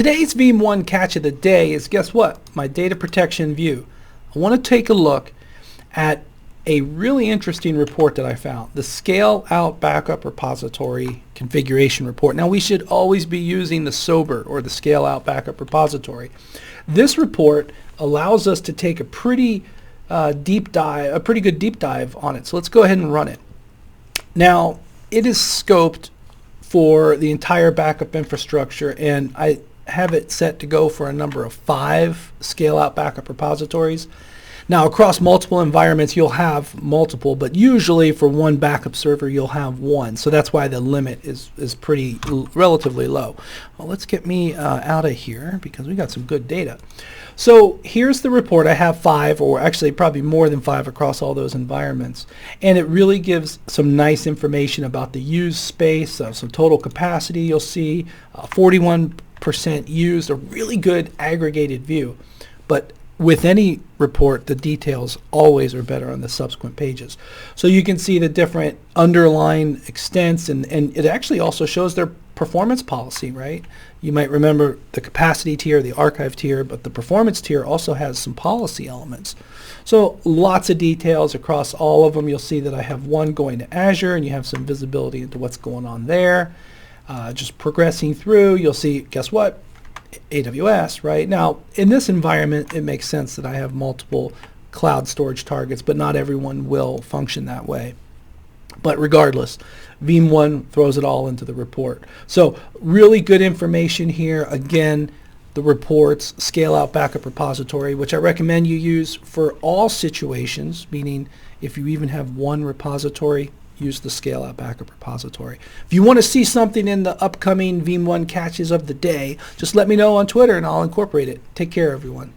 Today's Veeam 1 catch of the day is, guess what? My data protection view. I want to take a look at a really interesting report that I found, the Scale Out Backup Repository Configuration Report. Now, we should always be using the SOBR, or the Scale Out Backup Repository. This report allows us to take a pretty good deep dive on it. So let's go ahead and run it. Now, it is scoped for the entire backup infrastructure, and I have it set to go for a number of 5 scale-out backup repositories. Now, across multiple environments, you'll have multiple, but usually for one backup server, you'll have one. So that's why the limit is relatively low. Well, let's get me out of here because we got some good data. So here's the report. I have 5, or actually probably more than 5 across all those environments. And it really gives some nice information about the used space, some total capacity. You'll see 41% used, a really good aggregated view. But with any report, the details always are better on the subsequent pages. So you can see the different underlying extents, and it actually also shows their performance policy, right? You might remember the capacity tier, the archive tier, but the performance tier also has some policy elements. So lots of details across all of them. You'll see that I have one going to Azure, and you have some visibility into what's going on there. Just progressing through, you'll see, guess what? AWS, right? Now, in this environment, it makes sense that I have multiple cloud storage targets, but not everyone will function that way. But regardless, Veeam 1 throws it all into the report. So really good information here. Again, the reports, Scale Out Backup Repository, which I recommend you use for all situations, meaning if you even have one repository, use the Scale Out Backup Repository. If you want to see something in the upcoming Veeam 1 catches of the day, just let me know on Twitter and I'll incorporate it. Take care, everyone.